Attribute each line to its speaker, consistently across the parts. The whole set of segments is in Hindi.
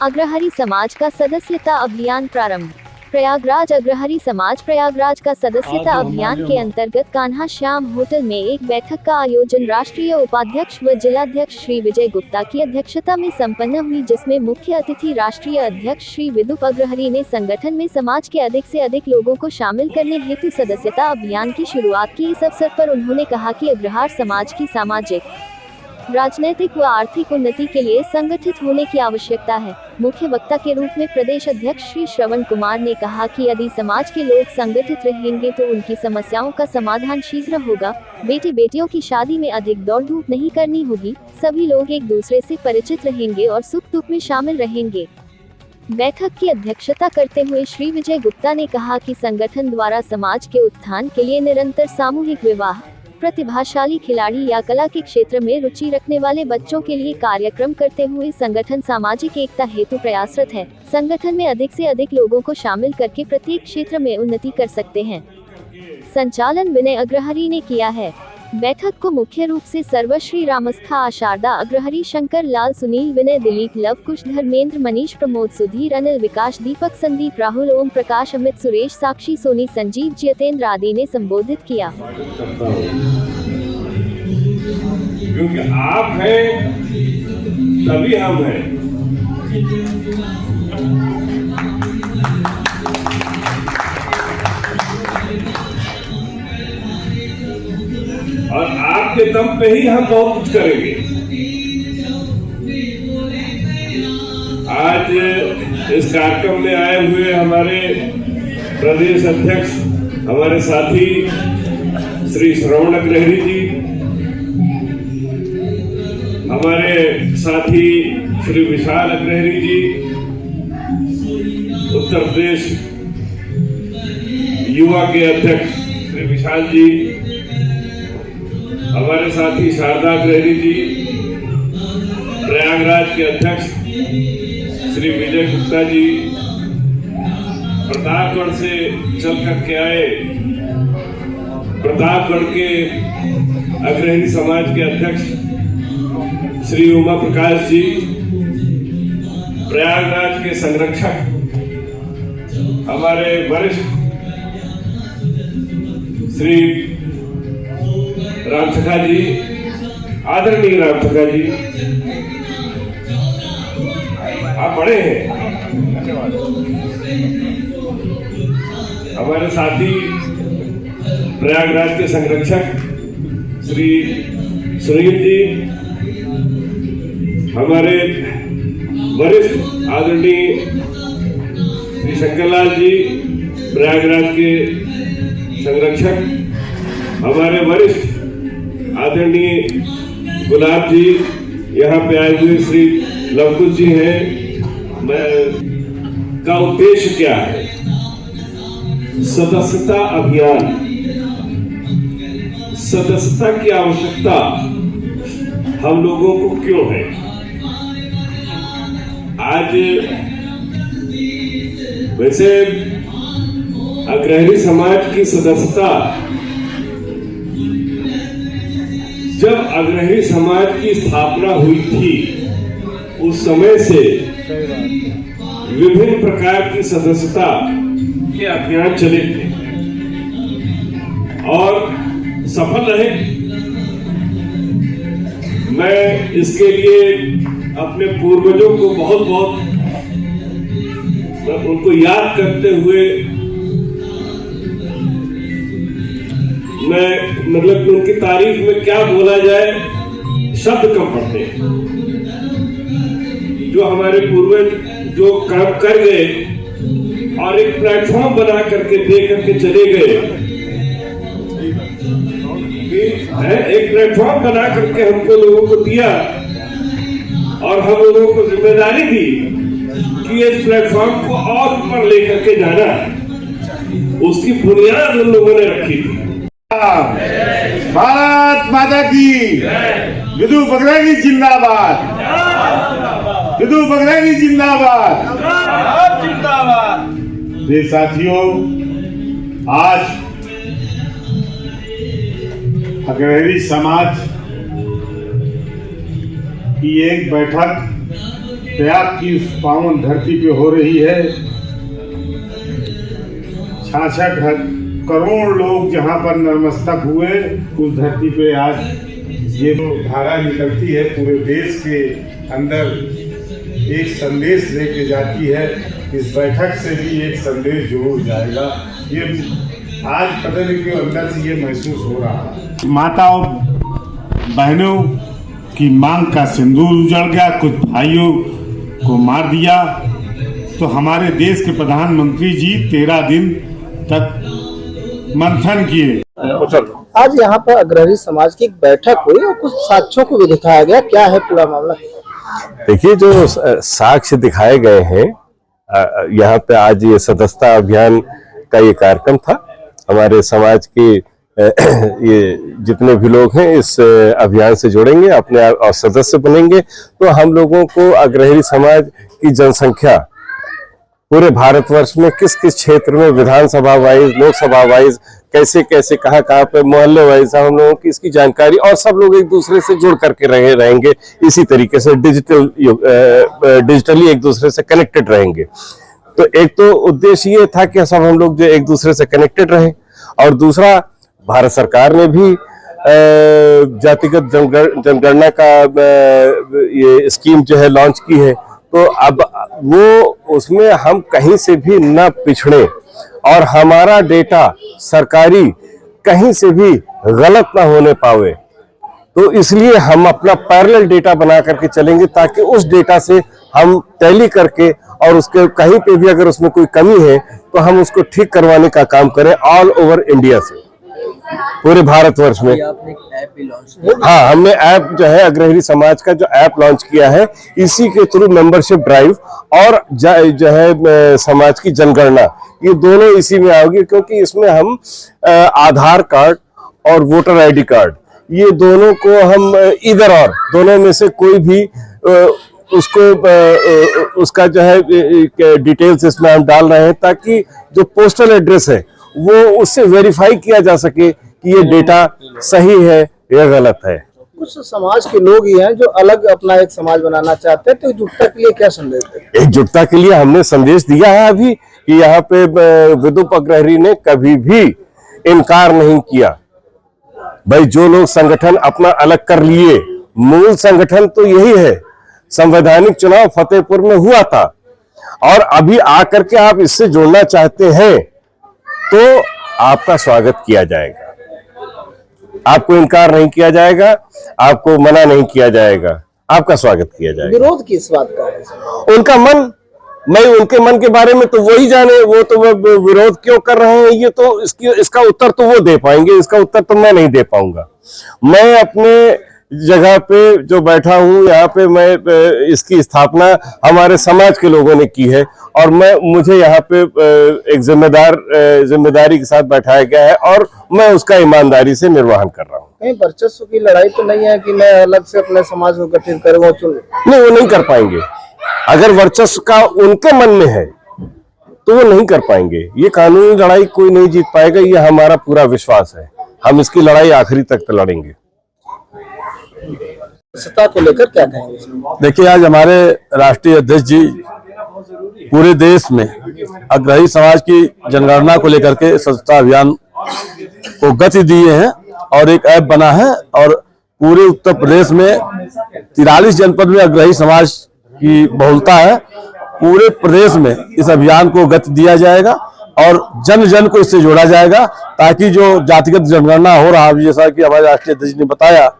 Speaker 1: अग्रहरि समाज का सदस्यता अभियान प्रारंभ। प्रयागराज अग्रहरि समाज प्रयागराज का सदस्यता अभियान के अंतर्गत कान्हा श्याम होटल में एक बैठक का आयोजन राष्ट्रीय उपाध्यक्ष व जिलाध्यक्ष श्री विजय गुप्ता की अध्यक्षता में संपन्न हुई, जिसमें मुख्य अतिथि राष्ट्रीय अध्यक्ष श्री विदुप अग्रहरि ने संगठन में समाज के अधिक से अधिक लोगों को शामिल करने हेतु सदस्यता अभियान की शुरुआत की। इस अवसर पर उन्होंने कहा कि अग्रहार समाज की सामाजिक, राजनैतिक व आर्थिक उन्नति के लिए संगठित होने की आवश्यकता है। मुख्य वक्ता के रूप में प्रदेश अध्यक्ष श्री श्रवण कुमार ने कहा कि यदि समाज के लोग संगठित रहेंगे तो उनकी समस्याओं का समाधान शीघ्र होगा। बेटे बेटियों की शादी में अधिक दौड़ धूप नहीं करनी होगी, सभी लोग एक दूसरे से परिचित रहेंगे और सुख दुख में शामिल रहेंगे। बैठक की अध्यक्षता करते हुए श्री विजय गुप्ता ने कहा कि संगठन द्वारा समाज के उत्थान के लिए निरंतर सामूहिक विवाह, प्रतिभाशाली खिलाड़ी या कला के क्षेत्र में रुचि रखने वाले बच्चों के लिए कार्यक्रम करते हुए संगठन सामाजिक एकता हेतु प्रयासरत है। संगठन में अधिक से अधिक लोगों को शामिल करके प्रत्येक क्षेत्र में उन्नति कर सकते हैं। संचालन विनय अग्रहरि ने किया है। बैठक को मुख्य रूप से सर्वश्री रामस्था आशारदा अग्रहरि, शंकर लाल, सुनील, विनय, दिलीप, लव कुश, धर्मेंद्र, मनीष, प्रमोद, सुधीर, अनिल, विकास, दीपक, संदीप, राहुल, ओम प्रकाश, अमित, सुरेश, साक्षी, सोनी, संजीव, जितेंद्र आदि ने संबोधित किया।
Speaker 2: क्योंकि आप हैं तभी हम हैं। और आपके दम पे ही हम बहुत कुछ करेंगे। आज इस कार्यक्रम में आए हुए हमारे प्रदेश अध्यक्ष, हमारे साथी श्री श्रवण अग्रहरि जी, हमारे साथी श्री विशाल अग्रहरि जी, उत्तर प्रदेश युवा के अध्यक्ष श्री विशाल जी, हमारे साथी शारदा अग्रहरि जी, प्रयागराज के अध्यक्ष श्री विजय गुप्ता जी, प्रतापगढ़ से चल करके आए प्रतापगढ़ के अग्रहरि समाज के अध्यक्ष श्री उमा प्रकाश जी, प्रयागराज के संरक्षक हमारे वरिष्ठ श्री रामचखा जी, आदरणीय रामचखा जी, आप बड़े हैं। हमारे साथी प्रयागराज के संरक्षक श्री सुनील जी, हमारे वरिष्ठ आदरणीय श्री शंकरलाल जी, प्रयागराज के संरक्षक, हमारे वरिष्ठ आदरणीय गुलाब जी, यहाँ पे आए हुए श्री लवकुश जी हैं। मैं का उद्देश्य क्या है? सदस्यता अभियान, सदस्यता की आवश्यकता हम लोगों को क्यों है? आज वैसे अग्रहरि समाज की सदस्यता, जब अग्रहरि समाज की स्थापना हुई थी उस समय से विभिन्न प्रकार की सदस्यता के अभियान चले थे और सफल रहे। मैं इसके लिए अपने पूर्वजों को बहुत बहुत उनको याद करते हुए मैं मतलब उनकी तारीफ में क्या बोला जाए, शब्द कम पड़ते हैं। जो हमारे पूर्वज जो काम कर गए और एक प्लेटफॉर्म बना करके दे करके चले गए, एक प्लेटफॉर्म बना करके हमको लोगों को दिया और हम लोगों को जिम्मेदारी दी कि इस प्लेटफॉर्म को और ऊपर लेकर के जाना, उसकी बुनियाद उन लोगों ने रखी थी।
Speaker 3: भारत माता की, विदुप अग्रहरि जिंदाबाद, विदुप अग्रहरि जिंदाबाद, जिंदाबाद। ये साथियों, आज अग्रहरि समाज की एक बैठक त्याग की उस पावन धरती पे हो रही है। 66 करोड़ लोग जहाँ पर नतमस्तक हुए, उस धरती पे आज ये धारा निकलती है, पूरे देश के अंदर एक संदेश लेके जाती है। इस बैठक से भी एक संदेश जरूर जाएगा। ये आज पता नहीं क्यों अंदर से ये महसूस हो रहा है। माताओं बहनों की मांग का सिंदूर उजड़ गया, कुछ भाइयों को मार दिया, तो हमारे देश के प्रधानमंत्री जी 13 दिन तक मंथन किए।
Speaker 4: आज यहाँ पर अग्रणी समाज की एक बैठक हुई और कुछ साक्ष्यों को भी दिखाया गया, क्या है पूरा मामला?
Speaker 5: देखिए, जो साक्ष्य दिखाए गए हैं यहाँ पे, आज ये सदस्यता अभियान का ये कार्यक्रम था। हमारे समाज के ये जितने भी लोग हैं इस अभियान से जुड़ेंगे, अपने आप और सदस्य बनेंगे, तो हम लोगों को अग्रणी समाज की जनसंख्या पूरे भारतवर्ष में किस किस क्षेत्र में, विधानसभा वाइज, लोकसभा वाइज, कैसे कैसे कहाँ पे, मोहल्ले वाइज, हम लोगों की इसकी जानकारी, और सब लोग एक दूसरे से जुड़ करके रहेंगे। इसी तरीके से डिजिटली एक दूसरे से कनेक्टेड रहेंगे। तो एक तो उद्देश्य ये था कि सब हम लोग जो एक दूसरे से कनेक्टेड रहें, और दूसरा भारत सरकार ने भी जातिगत जनगणना का ये स्कीम जो है लॉन्च की है। तो अब वो उसमें हम कहीं से भी न पिछड़े और हमारा डेटा सरकारी कहीं से भी गलत ना होने पावे, तो इसलिए हम अपना पैरेलल डेटा बना करके चलेंगे, ताकि उस डेटा से हम टैली करके और उसके कहीं पे भी अगर उसमें कोई कमी है तो हम उसको ठीक करवाने का काम करें ऑल ओवर इंडिया से, पूरे भारतवर्ष में।
Speaker 4: आपने एक ऐप भी लॉन्च किया?
Speaker 5: हाँ, हमने ऐप जो है अग्रणी समाज का जो ऐप लॉन्च किया है, इसी के थ्रू मेंबरशिप ड्राइव और जो है समाज की जनगणना, ये दोनों इसी में आओगी, क्योंकि इसमें हम आधार कार्ड और वोटर आईडी कार्ड, ये दोनों को हम इधर और दोनों में से कोई भी उसको उसका जो है डिटेल्स इसमें हम डाल रहे हैं, ताकि जो पोस्टल एड्रेस है वो उससे वेरीफाई किया जा सके कि ये डेटा सही है या गलत है।
Speaker 4: कुछ समाज के लोग ही हैं जो अलग अपना एक समाज बनाना चाहते हैं, तो एकजुटता के लिए क्या संदेश देते हैं?
Speaker 5: एकजुटता के लिए हमने संदेश दिया है अभी कि यहाँ पे विदुप अग्रहरी ने कभी भी इनकार नहीं किया। भाई, जो लोग संगठन अपना अलग कर लिए, मूल संगठन तो यही है। संवैधानिक चुनाव फतेहपुर में हुआ था, और अभी आकर के आप इससे जुड़ना चाहते हैं तो आपका स्वागत किया जाएगा, आपको इनकार नहीं किया जाएगा, आपको मना नहीं किया जाएगा, आपका स्वागत किया जाएगा।
Speaker 4: विरोध किस बात का है?
Speaker 5: उनका मन, मैं उनके मन के बारे में तो वही जाने, वो तो विरोध क्यों कर रहे हैं, ये तो इसका उत्तर तो वो दे पाएंगे, इसका उत्तर तो मैं नहीं दे पाऊंगा। मैं अपने जगह पे जो बैठा हूँ, यहाँ पे मैं इसकी स्थापना हमारे समाज के लोगों ने की है, और मुझे यहाँ पे एक जिम्मेदारी के साथ बैठाया गया है, और मैं उसका ईमानदारी से निर्वहन कर रहा हूँ।
Speaker 4: कहीं वर्चस्व की लड़ाई तो नहीं है कि मैं अलग से अपने समाज को गठित करूँ, वो चुन?
Speaker 5: नहीं, वो नहीं कर पाएंगे। अगर वर्चस्व का उनके मन में है तो वो नहीं कर पाएंगे। ये कानूनी लड़ाई कोई नहीं जीत पाएगा, ये हमारा पूरा विश्वास है। हम इसकी लड़ाई आखिरी तक लड़ेंगे।
Speaker 4: सत्ता को लेकर क्या कहेंगे?
Speaker 6: देखिए, आज हमारे राष्ट्रीय अध्यक्ष जी पूरे देश में अग्रणी समाज की जनगणना को लेकर के सदस्यता अभियान को गति दिए हैं, और एक ऐप बना है, और पूरे उत्तर प्रदेश में 43 जनपद में अग्रणी समाज की बहुलता है। पूरे प्रदेश में इस अभियान को गति दिया जाएगा और जन जन को इससे जोड़ा जाएगा, ताकि जो जातिगत जनगणना हो रहा है, जैसा कि हमारे राष्ट्रीय अध्यक्ष ने बताया,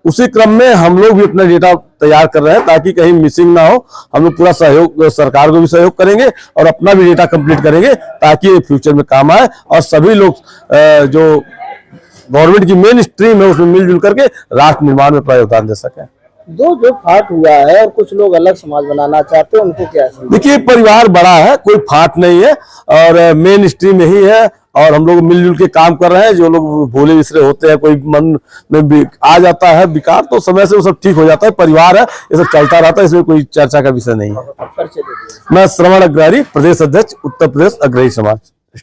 Speaker 6: उसी क्रम में हम लोग भी अपना डेटा तैयार कर रहे हैं, ताकि कहीं मिसिंग ना हो। हम लोग पूरा सहयोग, सरकार को भी सहयोग करेंगे और अपना भी डेटा कंप्लीट करेंगे, ताकि ये फ्यूचर में काम आए और सभी लोग जो गवर्नमेंट की मेन स्ट्रीम है उसमें मिलजुल करके राष्ट्र निर्माण में अपना योगदान दे सकें।
Speaker 4: जो फाट हुआ है और कुछ लोग अलग समाज बनाना चाहते हैं, उनको क्या?
Speaker 6: देखिए, परिवार बड़ा है, कोई फाट नहीं है, और मेन स्ट्रीम यही है, और हम लोग मिलजुल के काम कर रहे हैं। जो लोग भोले विसरे होते हैं, कोई मन में भी आ जाता है विकार, तो समय से वो सब ठीक हो जाता है। परिवार है, ये सब चलता रहता है, इसमें कोई चर्चा का विषय नहीं है। मैं श्रवण अग्रहरी, प्रदेश अध्यक्ष, उत्तर प्रदेश अग्रणी समाज।